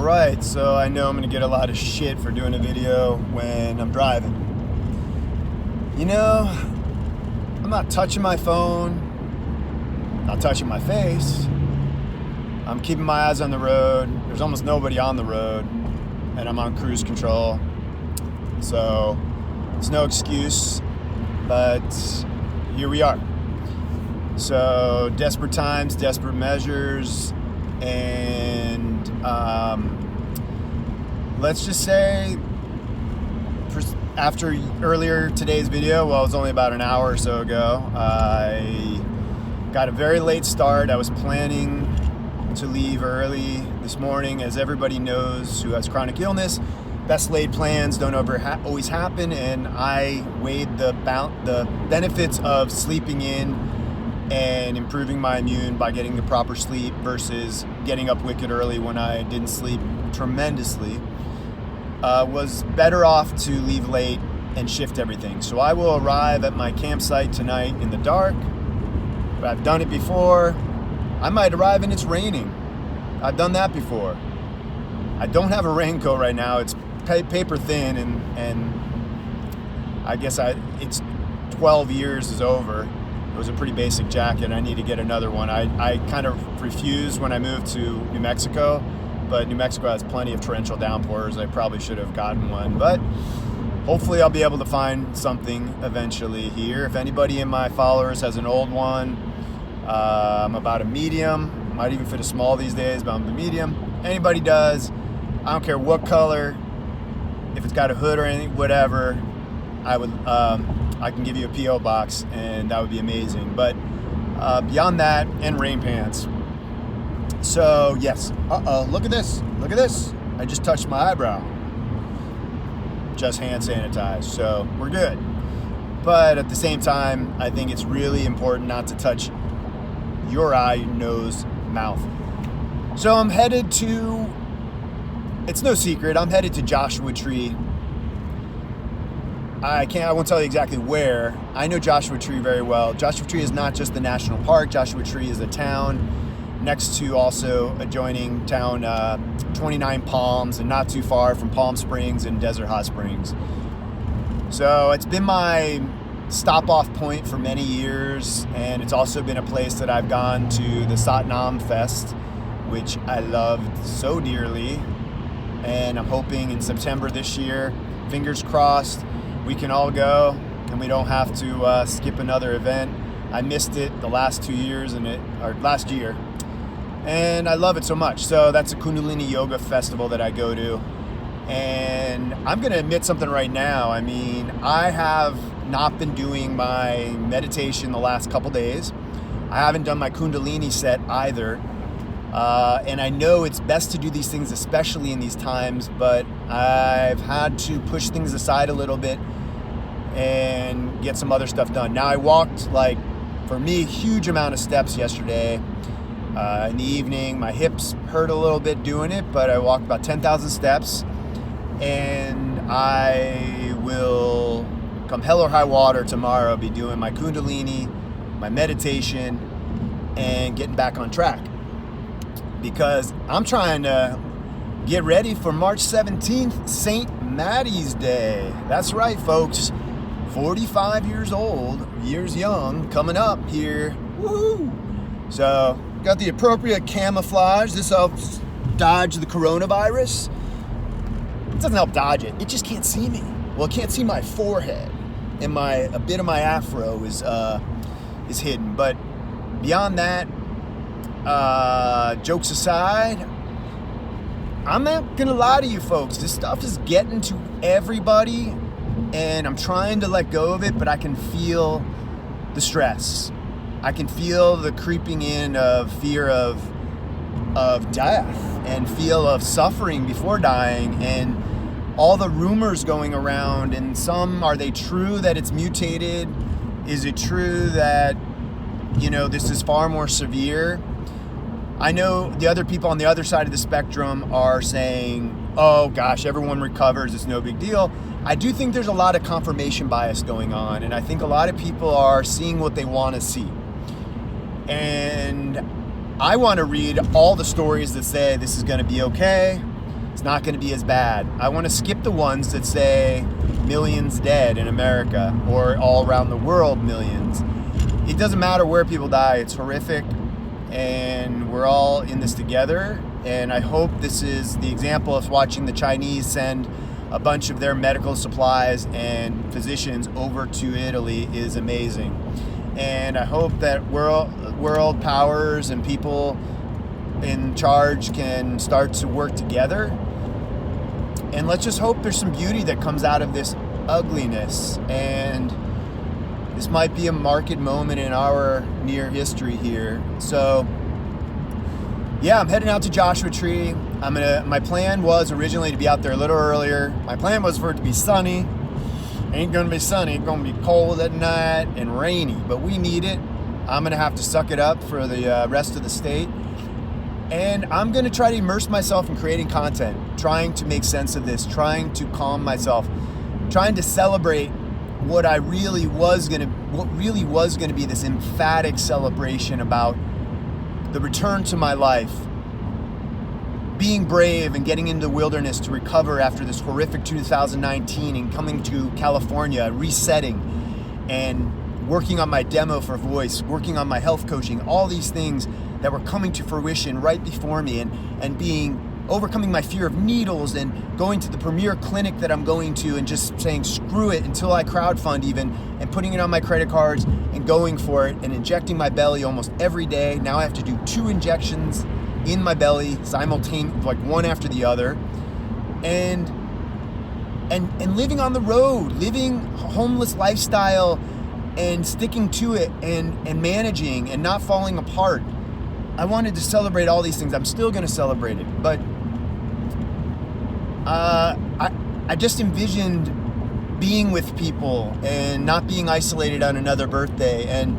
Alright, so I know I'm going to get a lot of shit for doing a video when I'm driving. You know, I'm not touching my phone, not touching my face. I'm keeping my eyes on the road. There's almost nobody on the road, and I'm on cruise control. So, it's no excuse, but here we are. So, desperate times, desperate measures, and let's just say after earlier today's video, well, it was only about an hour or so ago, I got a very late start. I was planning to leave early this morning. As everybody knows who has chronic illness, best laid plans don't always happen, and I weighed the benefits of sleeping in and improving my immune by getting the proper sleep versus getting up wicked early when I didn't sleep tremendously. Was better off to leave late and shift everything. So I will arrive at my campsite tonight in the dark. But I've done it before. I might arrive and it's raining. I've done that before. I don't have a raincoat right now. It's paper thin, and I guess it's 12 years is over. It was a pretty basic jacket. I need to get another one. I kind of refused when I moved to New Mexico, but New Mexico has plenty of torrential downpours. I probably should have gotten one, but hopefully I'll be able to find something eventually here. If anybody in my followers has an old one, I'm about a medium. Might even fit a small these days, but I'm a medium. Anybody does, I don't care what color, if it's got a hood or anything, whatever, I can give you a P.O. box, and that would be amazing. But beyond that, and rain pants. So yes, look at this. Look at this. I just touched my eyebrow. Just hand sanitized, so we're good. But at the same time, I think it's really important not to touch your eye, nose, mouth. So I'm headed to, it's no secret, I'm headed to Joshua Tree. I won't tell you exactly where. I know Joshua Tree very well. Joshua Tree is not just the national park. Joshua Tree is a town next to also adjoining town 29 Palms, and not too far from Palm Springs and Desert Hot Springs. So it's been my stop-off point for many years, and it's also been a place that I've gone to the Satnam Fest, which I loved so dearly. And I'm hoping in September this year, fingers crossed, we can all go and we don't have to skip another event. I missed it the last 2 years or last year, and I love it so much. So that's a Kundalini Yoga festival that I go to, and I'm gonna admit something right now. I mean, I have not been doing my meditation the last couple days. I haven't done my Kundalini set either. And I know it's best to do these things, especially in these times, but I've had to push things aside a little bit and get some other stuff done. Now I walked, for me, a huge amount of steps yesterday in the evening. My hips hurt a little bit doing it, but I walked about 10,000 steps, and I will, come hell or high water tomorrow, be doing my Kundalini, my meditation, and getting back on track. Because I'm trying to get ready for March 17th, St. Maddie's Day. That's right, folks. 45 years old, years young, coming up here. Woohoo! So, got the appropriate camouflage. This helps dodge the coronavirus. It doesn't help dodge it. It just can't see me. Well, it can't see my forehead, and a bit of my afro is hidden. But beyond that, jokes aside, I'm not gonna lie to you folks, this stuff is getting to everybody, and I'm trying to let go of it, but I can feel the stress. I can feel the creeping in of fear of death, and feel of suffering before dying, and all the rumors going around, and are they true that it's mutated? Is it true that, this is far more severe? I know the other people on the other side of the spectrum are saying, oh gosh, everyone recovers, it's no big deal. I do think there's a lot of confirmation bias going on, and I think a lot of people are seeing what they want to see. And I want to read all the stories that say this is going to be okay. It's not going to be as bad. I want to skip the ones that say millions dead in America or all around the world millions. It doesn't matter where people die. It's horrific, and we're all in this together. And I hope this is the example of watching the Chinese send a bunch of their medical supplies and physicians over to Italy is amazing. And I hope that world powers and people in charge can start to work together. And let's just hope there's some beauty that comes out of this ugliness. And this might be a market moment in our near history here. So yeah, I'm heading out to Joshua Tree. My plan was originally to be out there a little earlier. My plan was for it to be sunny. It ain't gonna be sunny. It's gonna be cold at night and rainy, but we need it. I'm gonna have to suck it up for the rest of the state. And I'm gonna try to immerse myself in creating content, trying to make sense of this, trying to calm myself, trying to celebrate what really was gonna be this emphatic celebration about the return to my life, being brave and getting into the wilderness to recover after this horrific 2019 and coming to California, resetting and working on my demo for voice, working on my health coaching, all these things that were coming to fruition right before me, and overcoming my fear of needles and going to the premier clinic that I'm going to and just saying screw it until I crowdfund even, and putting it on my credit cards and going for it and injecting my belly almost every day. Now I have to do 2 injections in my belly simultaneously, like one after the other, and living on the road, living a homeless lifestyle and sticking to it and managing and not falling apart. I wanted to celebrate all these things. I'm still going to celebrate it, but I just envisioned being with people and not being isolated on another birthday and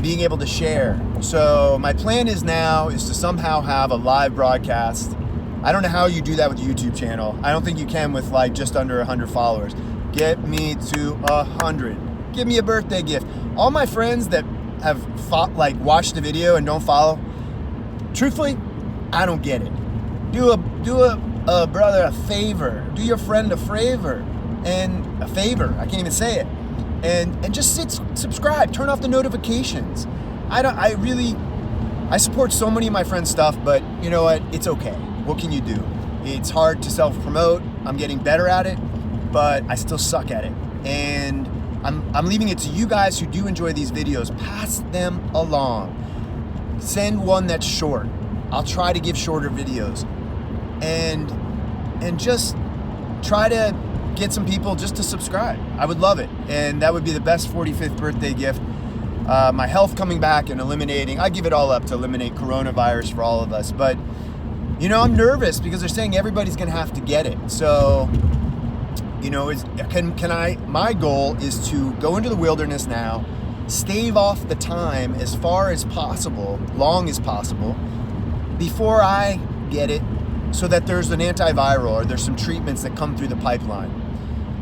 being able to share. So my plan is to somehow have a live broadcast. I don't know how you do that with a YouTube channel. I don't think you can with like just under 100 followers. Get me to 100. Give me a birthday gift. All my friends that have watched the video and don't follow, truthfully, I don't get it. Do a brother a favor. Do your friend a favor. And a favor. I can't even say it. And just subscribe. Turn off the notifications. I support so many of my friends' stuff, but you know what? It's okay. What can you do? It's hard to self-promote. I'm getting better at it, but I still suck at it. And I'm leaving it to you guys who do enjoy these videos. Pass them along. Send one that's short. I'll try to give shorter videos. And just try to get some people just to subscribe. I would love it. And that would be the best 45th birthday gift. My health coming back and I give it all up to eliminate coronavirus for all of us. But, I'm nervous because they're saying everybody's going to have to get it. So, my goal is to go into the wilderness now, stave off the time as far as possible, long as possible, before I get it, so that there's an antiviral or there's some treatments that come through the pipeline.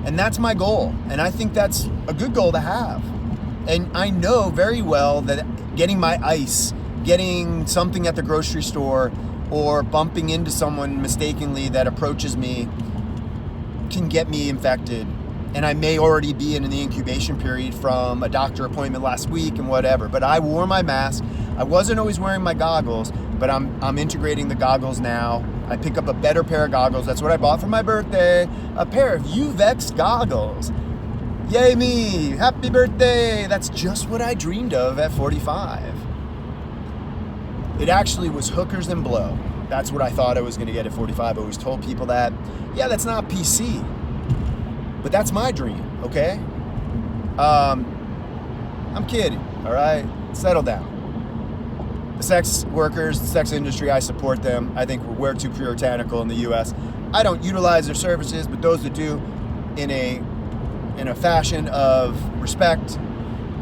And that's my goal. And I think that's a good goal to have. And I know very well that getting my ice, getting something at the grocery store, or bumping into someone mistakenly that approaches me can get me infected. And I may already be in the incubation period from a doctor appointment last week and whatever. But I wore my mask. I wasn't always wearing my goggles, but I'm integrating the goggles now. I pick up a better pair of goggles. That's what I bought for my birthday. A pair of UVEX goggles. Yay me! Happy birthday! That's just what I dreamed of at 45. It actually was hookers and blow. That's what I thought I was going to get at 45. I always told people that. Yeah, that's not PC. But that's my dream, okay? I'm kidding, all right? Settle down. The sex workers, the sex industry, I support them. I think we're too puritanical in the U.S. I don't utilize their services, but those that do, in a fashion of respect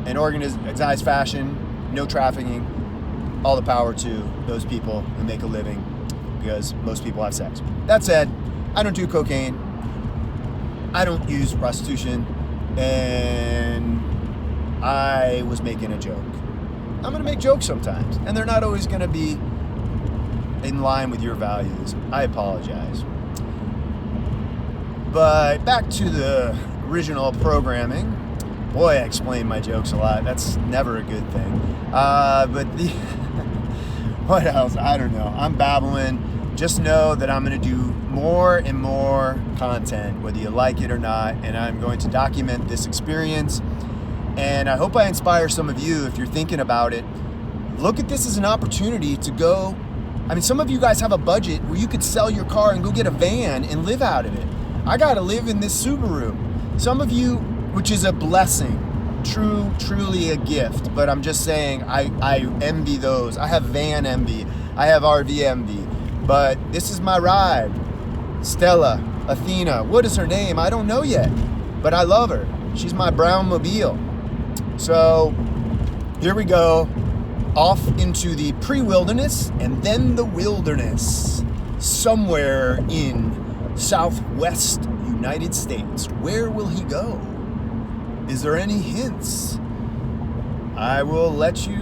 and organized fashion, no trafficking, all the power to those people who make a living, because most people have sex. That said, I don't do cocaine. I don't use prostitution, and I was making a joke. I'm going to make jokes sometimes, and they're not always going to be in line with your values. I apologize. But back to the original programming. Boy, I explain my jokes a lot. That's never a good thing. But the what else? I don't know. I'm babbling. Just know that I'm going to do more and more content, whether you like it or not, and I'm going to document this experience. And I hope I inspire some of you, if you're thinking about it. Look at this as an opportunity to go. I mean, some of you guys have a budget where you could sell your car and go get a van and live out of it. I got to live in this Subaru. Some of you, which is a blessing, truly a gift. But I'm just saying, I envy those. I have van envy. I have RV envy. But this is my ride. Stella, Athena, what is her name? I don't know yet. But I love her. She's my brown mobile. So here we go. Off into the pre-wilderness and then the wilderness. Somewhere in Southwest United States. Where will he go? Is there any hints? I will let you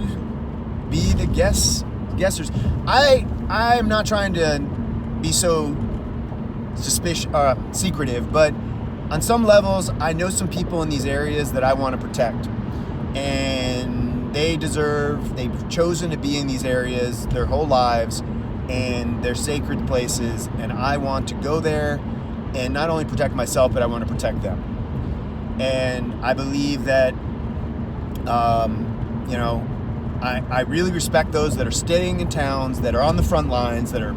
be the guessers. I'm not trying to be so secretive, but on some levels, I know some people in these areas that I want to protect, and they've chosen to be in these areas their whole lives, and they're sacred places, and I want to go there and not only protect myself, but I want to protect them. And I believe that, I really respect those that are staying in towns, that are on the front lines, that are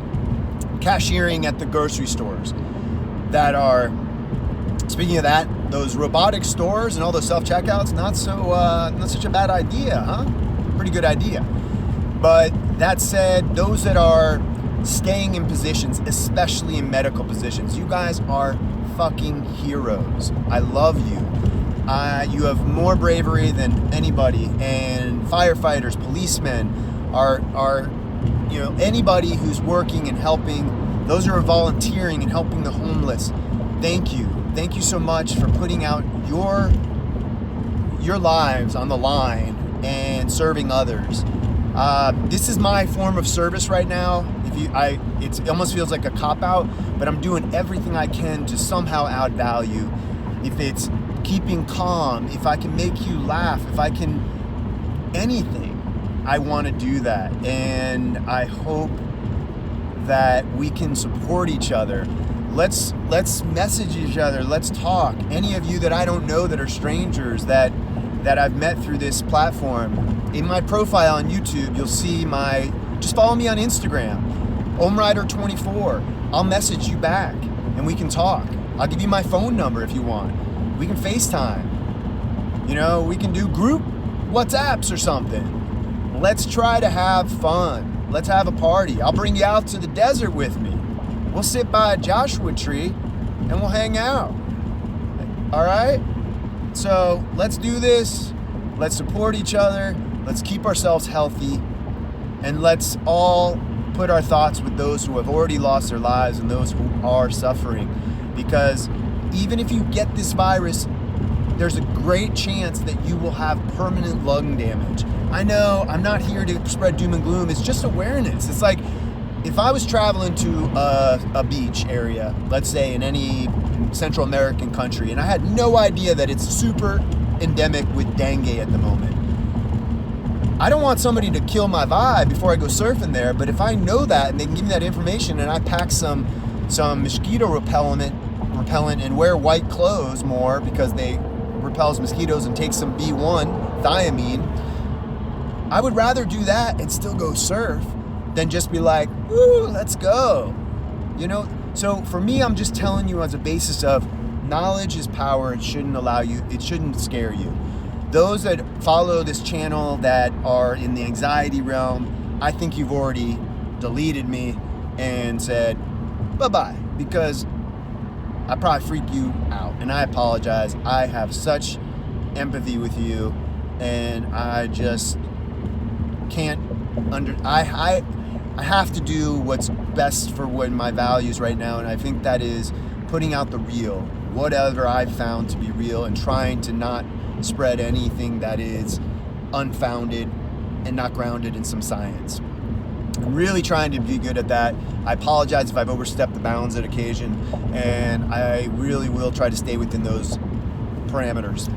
cashiering at the grocery stores, that are, speaking of that, those robotic stores and all those self-checkouts, not such a bad idea, huh? Pretty good idea. But that said, those that are staying in positions, especially in medical positions, you guys are fucking heroes. I love you. You have more bravery than anybody, and firefighters, policemen are anybody who's working and helping. Those who are volunteering and helping the homeless. Thank you so much for putting out your lives on the line and serving others. This is my form of service right now. It almost feels like a cop-out, but I'm doing everything I can to somehow add value. If it's keeping calm, if I can make you laugh, if I can anything, I want to do that. And I hope that we can support each other. Let's message each other. Let's talk. Any of you that I don't know that are strangers that I've met through this platform, in my profile on YouTube, you'll see just follow me on Instagram, OhmRider24. I'll message you back and we can talk. I'll give you my phone number if you want. We can FaceTime. We can do group WhatsApps or something. Let's try to have fun. Let's have a party. I'll bring you out to the desert with me. We'll sit by a Joshua tree and we'll hang out. All right? So let's do this. Let's support each other. Let's keep ourselves healthy. And let's all put our thoughts with those who have already lost their lives and those who are suffering. Because even if you get this virus, there's a great chance that you will have permanent lung damage. I know I'm not here to spread doom and gloom. It's just awareness. It's like if I was traveling to a beach area, let's say in any Central American country, and I had no idea that it's super endemic with dengue at the moment. I don't want somebody to kill my vibe before I go surfing there, but if I know that and they can give me that information and I pack some mosquito repellent and wear white clothes more because they repels mosquitoes and take some B1 thiamine, I would rather do that and still go surf than just be like, woo, let's go. So for me, I'm just telling you as a basis of knowledge is power. It shouldn't scare you. Those that follow this channel that are in the anxiety realm, I think you've already deleted me and said bye-bye, because I probably freak you out, and I apologize. I have such empathy with you, and I just can't I have to do what's best for my values right now, and I think that is putting out the real, whatever I've found to be real, and trying to not spread anything that is unfounded and not grounded in some science. really trying to be good at that. I apologize if I've overstepped the bounds at occasion, and I really will try to stay within those parameters.